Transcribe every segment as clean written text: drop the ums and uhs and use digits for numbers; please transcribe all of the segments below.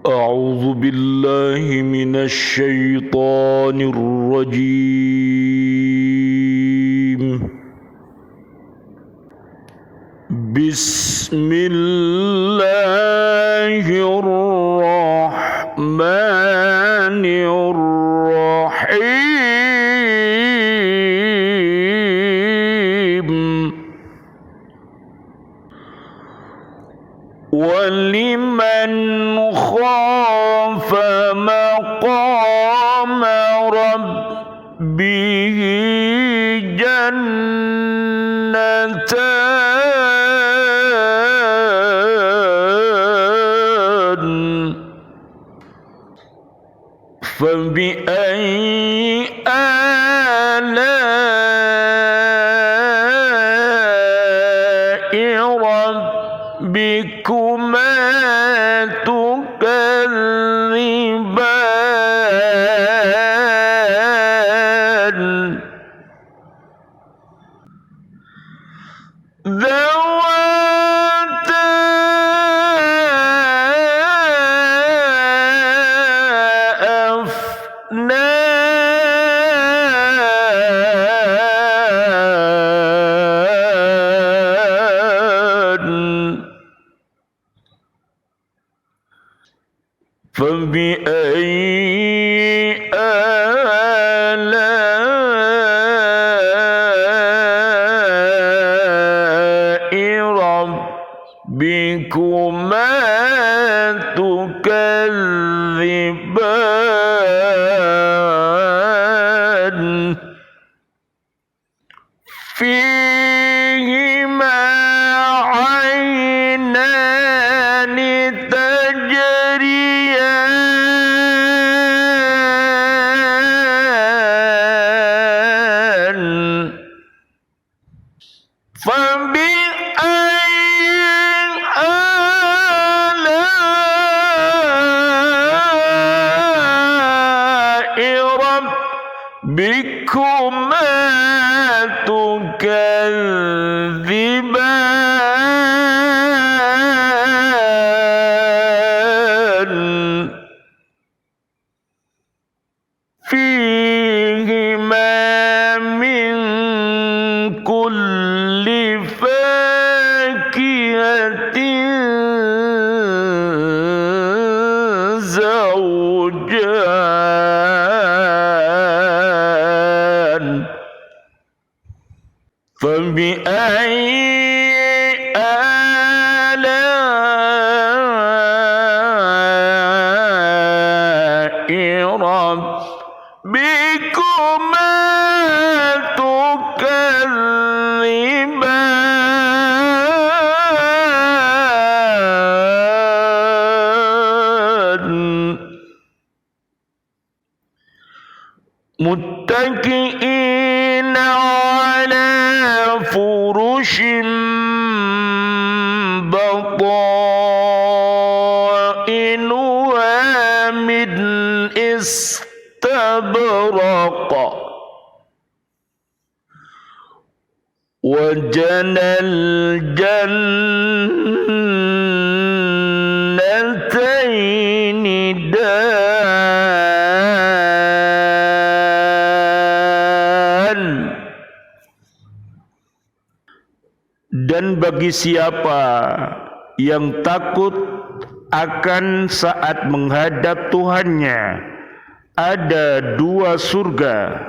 أعوذ بالله من الشيطان الرجيم. بسم الله الرحمن الرحيم. ولمن خاف مقام ربه جنتان. فبأي آلاء ربكما تكذبان. ذواتا أفنان. فبأي آلاء ربكما تكذبان. فيهما عينان تجريان. فبأي آلاء ربكما تكذبان. فيهما من كل فاكهة زوجان. فبأي آلاء ربكما تكذبان. متكئين على فرش بطائنها من استبرق. وجنى الجنتين دان. Dan bagi siapa yang takut akan saat menghadap Tuhannya ada dua surga,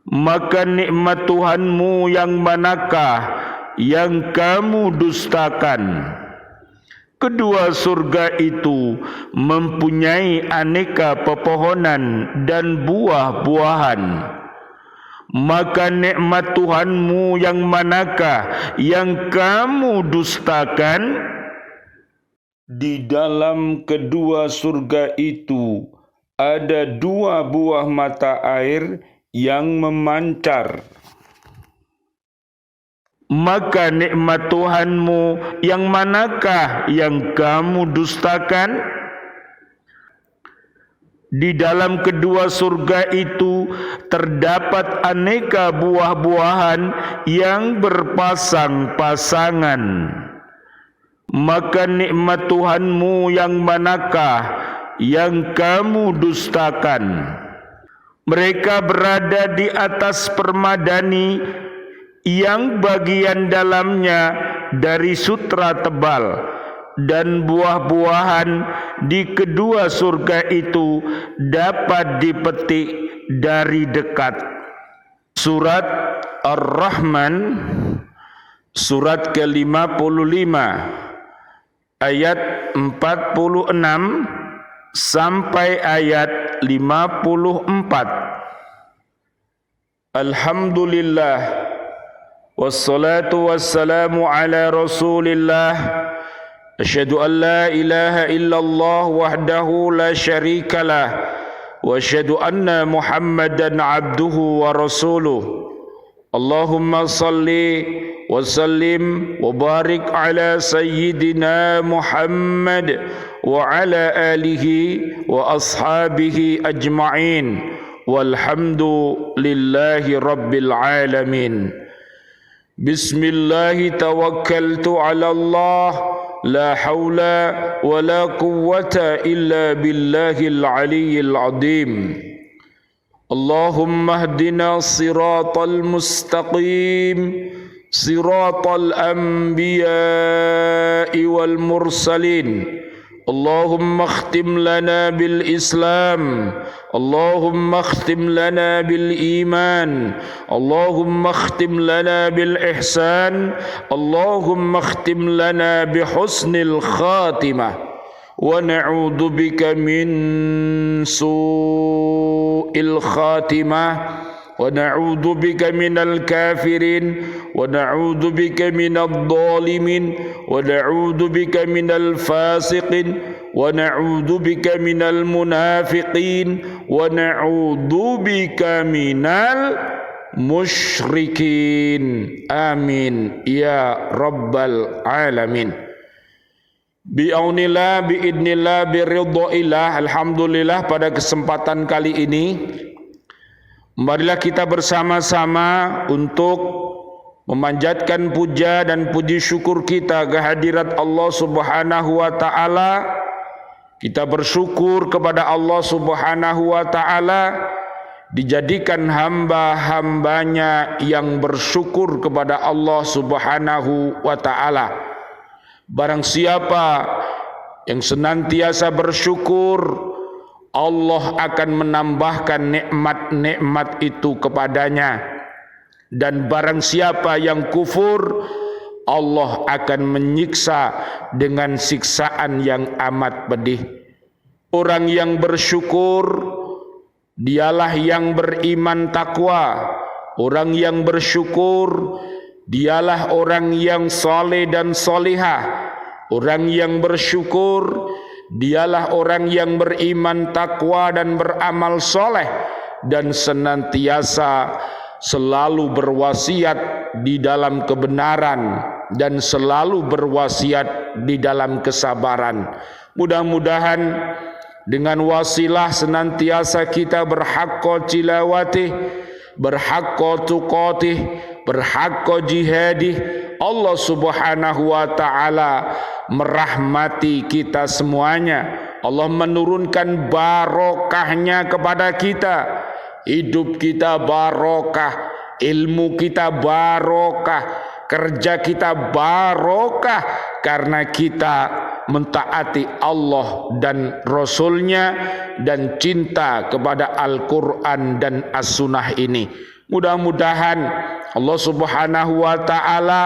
maka nikmat Tuhanmu yang manakah yang kamu dustakan? Kedua surga itu mempunyai aneka pepohonan dan buah-buahan. Maka nikmat Tuhanmu yang manakah yang kamu dustakan? Di dalam kedua surga itu ada dua buah mata air yang memancar. Maka nikmat Tuhanmu yang manakah yang kamu dustakan? Di dalam kedua surga itu terdapat aneka buah-buahan yang berpasang-pasangan. maka nikmat Tuhanmu yang manakah yang kamu dustakan? Mereka berada di atas permadani yang bagian dalamnya dari sutra tebal, dan buah-buahan di kedua surga itu dapat dipetik dari dekat. Surat Ar-Rahman, surat ke-55, ayat 46 sampai ayat 54. Alhamdulillah, wassalatu wassalamu ala Rasulillah. Asyhadu an la ilaha illallah wahdahu la syarikalah, wa asyhadu anna Muhammadan abduhu wa rasuluh. Allahumma salli wa sallim wa barik ala sayyidina Muhammad wa ala alihi wa ashabihi ajma'in, walhamdulillahi rabbil alamin. Bismillahi tawakkaltu ala Allah, la hawla wa la quwwata illa billahil aliyyil azim. Allahumma hdina siratal mustaqim, siratal anbiya'i wal mursalin. Allahumma khtim lana bil Islam, Allahumma khtim lana bil iman, Allahumma khtim lana bil ihsan, Allahumma khtim lana bi husnil khatimah, wa na'udzu bika min su'il khatimah, wa na'udzu bika minal kafirin, wa na'udzu bika minadh dhalimin, wa na'udzu bika minal fasiqin, wa na'udzu bika minal munafiqin, wa na'udzu bika minal musyrikin. Amin ya rabbal alamin. Bi'aunillah, bi'idnillah, biridhaillah. Alhamdulillah, pada kesempatan kali ini marilah kita bersama-sama untuk memanjatkan puja dan puji syukur kita kehadirat Allah Subhanahu wa taala. Kita bersyukur kepada Allah Subhanahu wa taala dijadikan hamba-hambanya yang bersyukur kepada Allah Subhanahu wa taala. Barang siapa yang senantiasa bersyukur, Allah akan menambahkan nikmat-nikmat itu kepadanya. Dan barang siapa yang kufur, Allah akan menyiksa dengan siksaan yang amat pedih. Orang yang bersyukur, dialah yang beriman takwa. Orang yang bersyukur, dialah orang yang soleh dan solihah. Orang yang bersyukur, dialah orang yang beriman takwa dan beramal soleh, dan senantiasa selalu berwasiat di dalam kebenaran dan selalu berwasiat di dalam kesabaran. Mudah-mudahan dengan wasilah senantiasa kita berhaqqa tilawatih, berhaqqa tuqatih, berhaqqa jihadih, Allah Subhanahu wa ta'ala merahmati kita semuanya. Allah menurunkan barokahnya kepada kita. Hidup kita barokah, ilmu kita barokah, kerja kita barokah, karena kita mentaati Allah dan Rasulnya dan cinta kepada Al-Quran dan As-Sunnah ini. Mudah-mudahan Allah Subhanahu wa ta'ala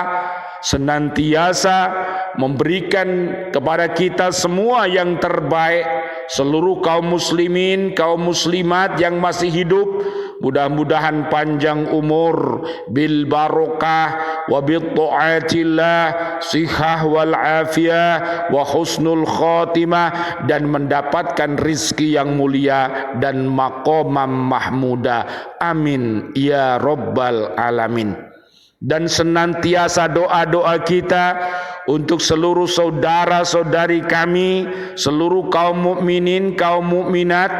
senantiasa memberikan kepada kita semua yang terbaik, seluruh kaum muslimin, kaum muslimat yang masih hidup. Mudah-mudahan panjang umur, bil barokah wa bil ta'atillah, sihah wal afiyah wa husnul khatimah, dan mendapatkan rizki yang mulia dan maqamam mahmuda. Amin ya rabbal alamin. Dan senantiasa doa-doa kita untuk seluruh saudara-saudari kami, seluruh kaum mukminin, kaum mukminat,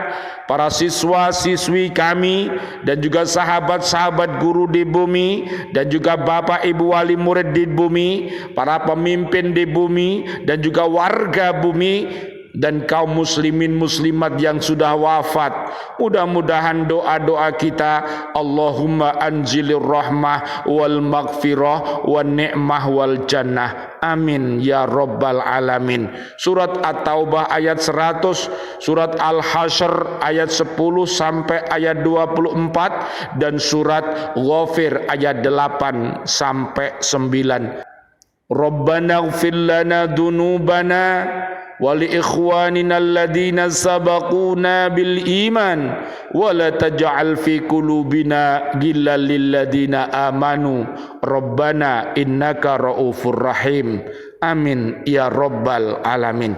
para siswa-siswi kami, dan juga sahabat-sahabat guru di bumi, dan juga bapak ibu wali murid di bumi, para pemimpin di bumi, dan juga warga bumi, dan kaum muslimin muslimat yang sudah wafat. Mudah-mudahan doa-doa kita, Allahumma anzilir rahmah wal maghfirah wan ni'mah wal jannah, amin ya rabbal alamin. Surat At-Taubah ayat 100, surat Al-Hasyr ayat 10 sampai ayat 24, dan surat Ghafir ayat 8 sampai 9. Rabbana ighfir lana dhunubana wali ikhwanina alladhina sabaquna bil iman wala taj'al fi qulubina ghillan lil ladzina amanu rabbana innaka raufur rahim, amin ya rabbal alamin.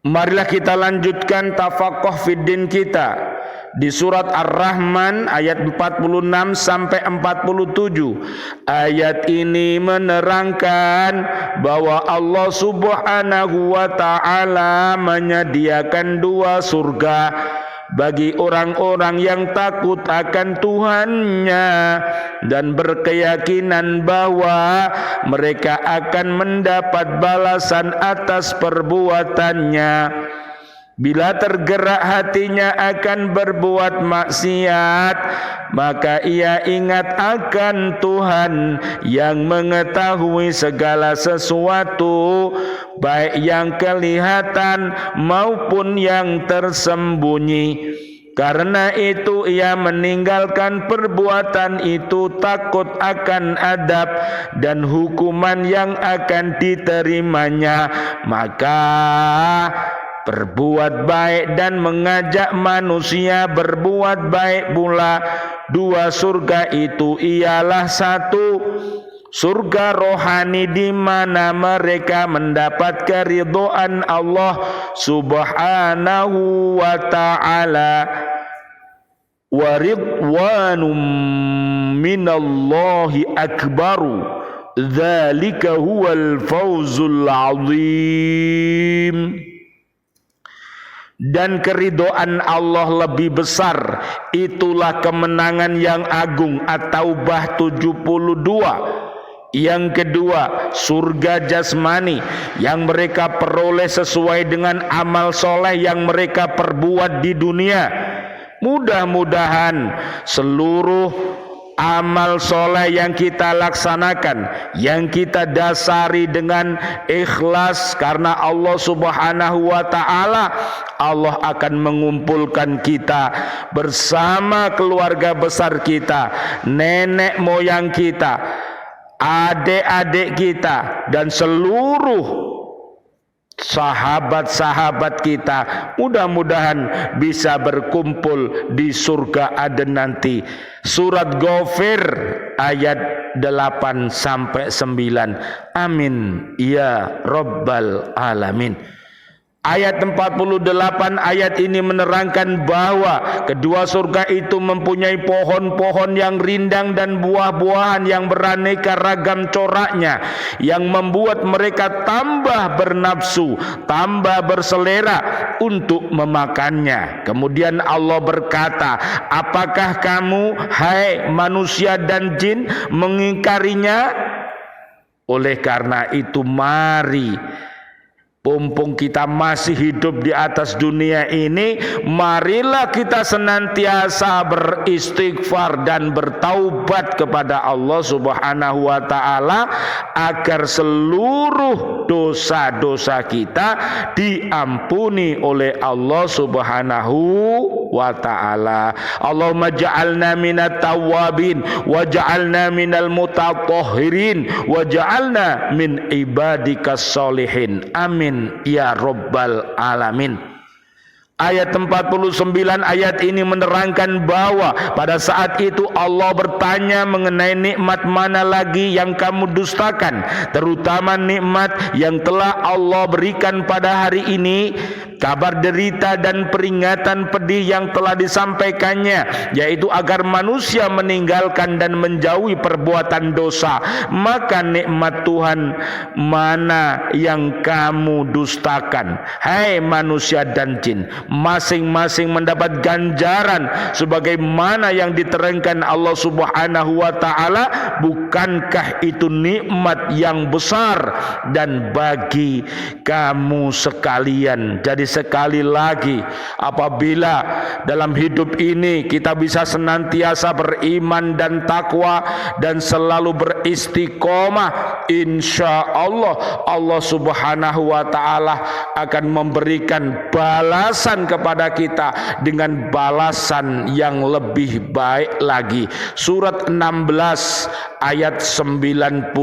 Marilah kita lanjutkan tafaqquh fiddin kita di surat Ar-Rahman ayat 46 sampai 47. Ayat ini menerangkan bahwa Allah Subhanahu wa taala menyediakan 2 surga bagi orang-orang yang takut akan Tuhannya dan berkeyakinan bahwa mereka akan mendapat balasan atas perbuatannya. Bila tergerak hatinya akan berbuat maksiat, maka ia ingat akan Tuhan yang mengetahui segala sesuatu, baik yang kelihatan maupun yang tersembunyi. Karena itu ia meninggalkan perbuatan itu takut akan adab dan hukuman yang akan diterimanya, maka berbuat baik dan mengajak manusia berbuat baik pula. 2 surga itu ialah 1 surga rohani di mana mereka mendapat keridhaan Allah Subhanahu wa taala, wa ridwanum minallahi akbaru dzalika huwal fawzul azim. Dan keridhaan Allah lebih besar, itulah kemenangan yang agung. At-Taubah 72. Yang kedua, surga jasmani yang mereka peroleh sesuai dengan amal soleh yang mereka perbuat di dunia. Mudah-mudahan seluruh amal soleh yang kita laksanakan, yang kita dasari dengan ikhlas karena Allah Subhanahu wa taala, Allah akan mengumpulkan kita bersama keluarga besar kita, nenek moyang kita, adik-adik kita, dan seluruh sahabat-sahabat kita. Mudah-mudahan bisa berkumpul di surga Aden nanti. Surat Ghafir ayat 8 sampai 9. Amin ya rabbal alamin. Ayat 48 ayat ini menerangkan bahwa kedua surga itu mempunyai pohon-pohon yang rindang dan buah-buahan yang beraneka ragam coraknya, yang membuat mereka tambah bernafsu, tambah berselera untuk memakannya. Kemudian Allah berkata, apakah kamu, hai manusia dan jin, mengingkarinya? Oleh karena itu mari, mumpung kita masih hidup di atas dunia ini, marilah kita senantiasa beristighfar dan bertaubat kepada Allah Subhanahu wa taala agar seluruh dosa-dosa kita diampuni oleh Allah Subhanahu wa taala. Allahumma ja'alna minat tawwabin wa ja'alna minal mutatahhirin wa ja'alna min ibadikas sholihin. Amin ya rabbal alamin. Ayat 49 ayat ini menerangkan bahwa pada saat itu Allah bertanya mengenai nikmat mana lagi yang kamu dustakan, terutama nikmat yang telah Allah berikan pada hari ini, kabar derita dan peringatan pedih yang telah disampaikannya, yaitu agar manusia meninggalkan dan menjauhi perbuatan dosa. Maka nikmat Tuhan mana yang kamu dustakan? Hai manusia dan jin, masing-masing mendapat ganjaran sebagaimana yang diterangkan Allah Subhanahu wa taala. Bukankah itu nikmat yang besar dan bagi kamu sekalian? Jadi sekali lagi, apabila dalam hidup ini kita bisa senantiasa beriman dan takwa dan selalu beristiqomah, insya Allah Allah Subhanahu wa taala akan memberikan balasan kepada kita dengan balasan yang lebih baik lagi. Surat 16 ayat 97,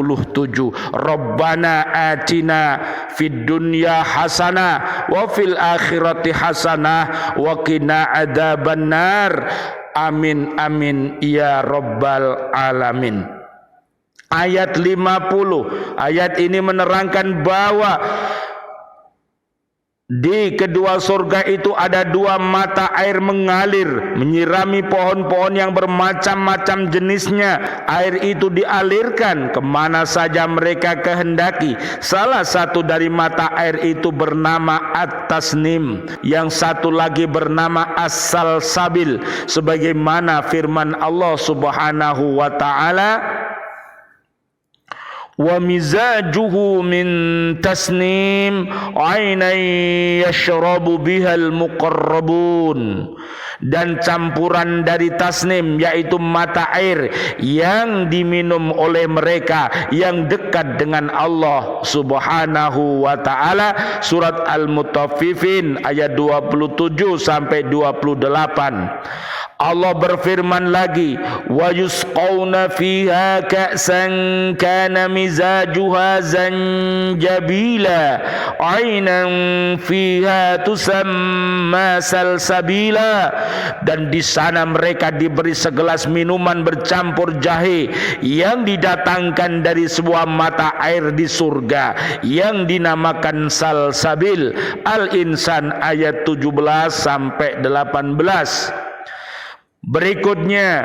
Rabbana atina fid dunya hasanah wa fil akhirati hasanah wa qina adzabannar. Amin amin ya rabbal alamin. Ayat 50, ayat ini menerangkan bahwa di kedua surga itu ada dua mata air mengalir menyirami pohon-pohon yang bermacam-macam jenisnya. Air itu dialirkan kemana saja mereka kehendaki. Salah satu dari mata air itu bernama At-Tasnim, yang satu lagi bernama As-Salsabil, sebagaimana firman Allah Subhanahu wa taala, wa mizajuhu min tasnim ainan yashrabu bihal muqarrabun, dan campuran dari tasnim yaitu mata air yang diminum oleh mereka yang dekat dengan Allah Subhanahu wa taala. Surat Al-Mutaffifin ayat 27 sampai 28. Allah berfirman lagi, wa yusqawna fiha ka'san kana mizajuha zanjabila ainan fiha tusamma salsabila, dan di sana mereka diberi segelas minuman bercampur jahe yang didatangkan dari sebuah mata air di surga yang dinamakan salsabil. Al-Insan ayat 17 sampai 18. Berikutnya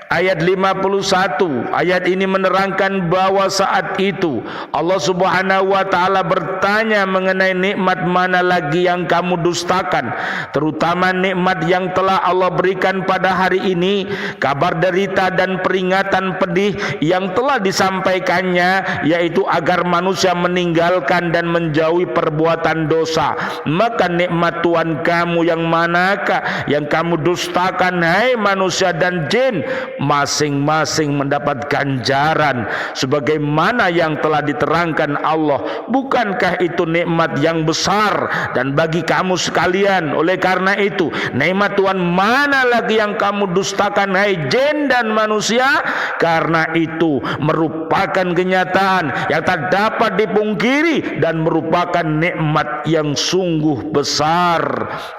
ayat 51, ayat ini menerangkan bahwa saat itu Allah Subhanahu wa taala bertanya mengenai nikmat mana lagi yang kamu dustakan, terutama nikmat yang telah Allah berikan pada hari ini, kabar derita dan peringatan pedih yang telah disampaikannya, yaitu agar manusia meninggalkan dan menjauhi perbuatan dosa. Maka nikmat Tuhan kamu yang manakah yang kamu dustakan, hai manusia dan jin? Masing-masing mendapat ganjaran sebagaimana yang telah diterangkan Allah. Bukankah itu nikmat yang besar dan bagi kamu sekalian? Oleh karena itu, nikmat Tuhan mana lagi yang kamu dustakan, hai jin dan manusia? Karena itu merupakan kenyataan yang tak dapat dipungkiri dan merupakan nikmat yang sungguh besar.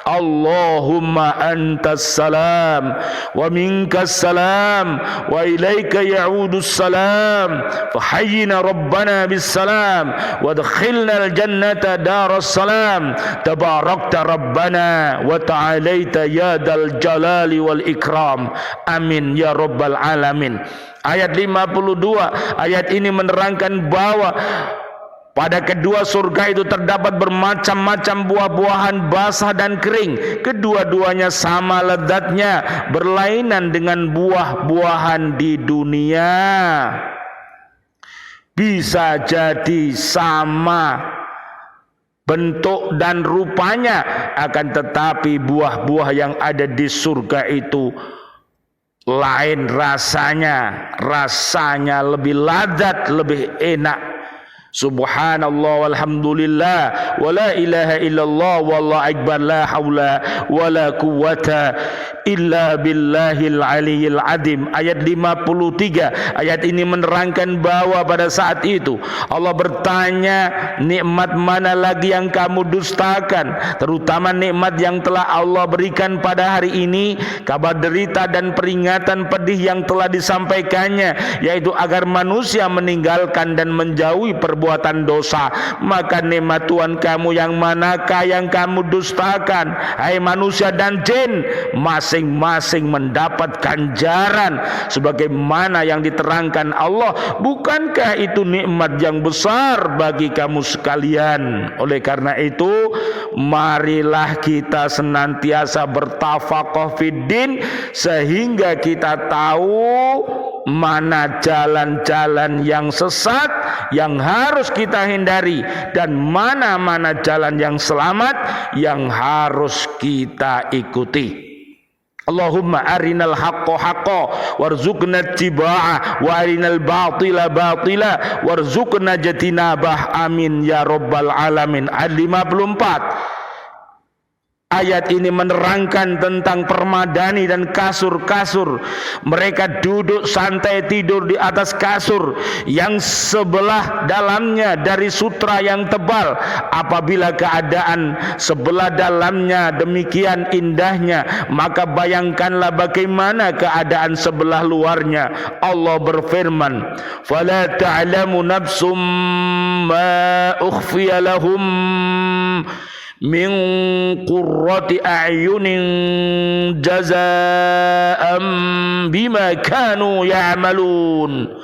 Allahumma antas salam wa minkas salam wa ilaika ya'udus salam fahayyina rabbana bis salam wa adkhilna al jannata daras salam tabarakta rabbana wa ta'alaita ya dal jalali wal ikram. Amin ya rabbal alamin. Ayat 52, ayat ini menerangkan bahwa pada kedua surga itu terdapat bermacam-macam buah-buahan basah dan kering. Kedua-duanya sama lezatnya, berlainan dengan buah-buahan di dunia. Bisa jadi sama bentuk dan rupanya, akan tetapi buah-buah yang ada di surga itu lain rasanya lebih lazat, lebih enak. Subhanallah walhamdulillah wa la ilaha illallah wallahu akbar la haula wa la quwwata illa billahil aliyil adim. Ayat 53. Ayat ini menerangkan bahwa pada saat itu Allah bertanya, nikmat mana lagi yang kamu dustakan, terutama nikmat yang telah Allah berikan pada hari ini, kabar derita dan peringatan pedih yang telah disampaikannya, yaitu agar manusia meninggalkan dan menjauhi perbuatan dosa. Maka nikmat Tuhan kamu yang manakah yang kamu dustakan? Hai manusia dan jin, masing-masing mendapat ganjaran sebagaimana yang diterangkan Allah. Bukankah itu nikmat yang besar bagi kamu sekalian? Oleh karena itu, marilah kita senantiasa bertafaqah fiddin, sehingga kita tahu mana jalan-jalan yang sesat yang harus kita hindari dan mana-mana jalan yang selamat yang harus kita ikuti. Allahumma arinal haqqa haqqa warzuqna ittiba'ah wa arinal batila batila warzuqna jatinabah, amin ya rabbal alamin. Ayat 54. Ayat ini menerangkan tentang permadani dan kasur-kasur. Mereka duduk santai tidur di atas kasur yang sebelah dalamnya dari sutra yang tebal. Apabila keadaan sebelah dalamnya demikian indahnya, maka bayangkanlah bagaimana keadaan sebelah luarnya. Allah berfirman, "Fala ta'lamu nafsum ma ukhfiya lahum min qurrati a'yunin jazaa'an bima kanu ya'malun."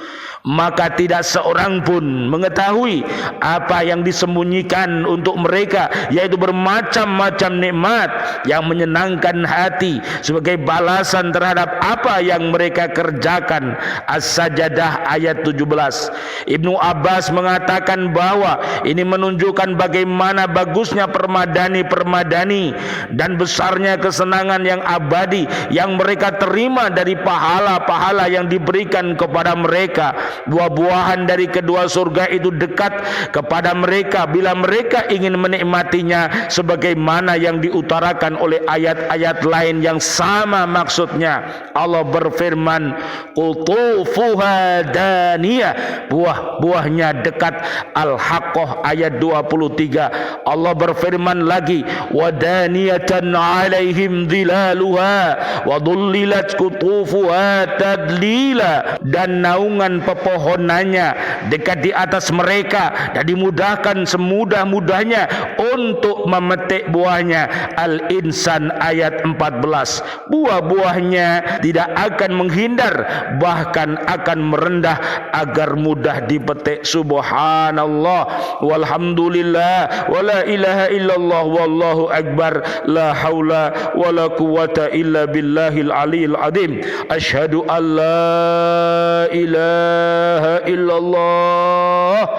Maka tidak seorang pun mengetahui apa yang disembunyikan untuk mereka, yaitu bermacam-macam nikmat yang menyenangkan hati sebagai balasan terhadap apa yang mereka kerjakan. As-Sajdah ayat 17. Ibnu Abbas mengatakan bahwa ini menunjukkan bagaimana bagusnya permadani-permadani dan besarnya kesenangan yang abadi yang mereka terima dari pahala-pahala yang diberikan kepada mereka. Buah-buahan dari kedua surga itu dekat kepada mereka bila mereka ingin menikmatinya, sebagaimana yang diutarakan oleh ayat-ayat lain yang sama maksudnya. Allah berfirman, qutufuha daniyah, buah-buahnya dekat. Al-Haqqah ayat 23. Allah berfirman lagi, wadaniyatan alaihim dhilaluha wa dhullilat qutufuha tadlila, dan naungan pohonannya dekat di atas mereka dan dimudahkan semudah-mudahnya untuk memetik buahnya. Al-Insan ayat 14. Buah-buahnya tidak akan menghindar, bahkan akan merendah agar mudah dipetik. Subhanallah walhamdulillah wala ilaha illallah wallahu akbar, la haula wala quwata illa billahil aliyil azim. Asyhadu an la ilaha illallah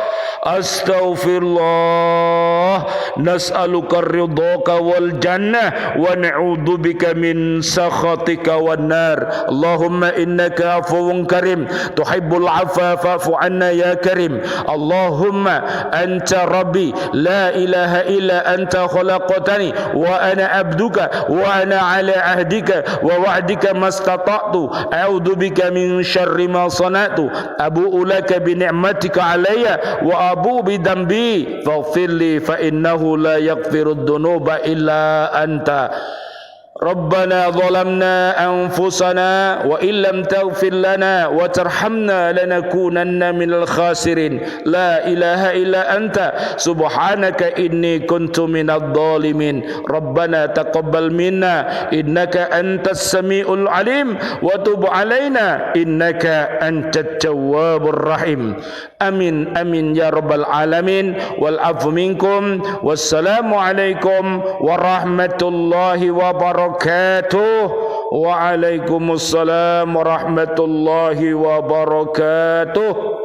astaghfirullah nas'aluka ridhaka wal jannah wa na'udzubika min sakhatika wan nar. Allahumma innaka afuwun karim tuhibbul afwa fa'fu anna ya karim. Allahumma anta rabbi la ilaha illa anta khalaqtani wa ana abduka wa ana ala ahdika wa wa'dika mastata'tu a'udzu bika min syarri ma sana'tu abu'u laka bi ni'matika alayya wa abu bi dambi faghfirli fa innahu la yaghfirud dhunuba illa anta. Rabbana zalamna anfusana wa illam taghfir lana wa tarhamna lanakunanna minal khasirin. La ilaha illa anta subhanaka inni kuntu minadh dhalimin. Rabbana taqabbal minna innaka antas samiul alim wa tub alaina innaka antat tawwabur rahim. Amin amin ya rabbal alamin. Wal afu minkum. Wassalamu alaikum warahmatullahi wabarakatuh. Waalaikumsalam warahmatullahi wabarakatuh.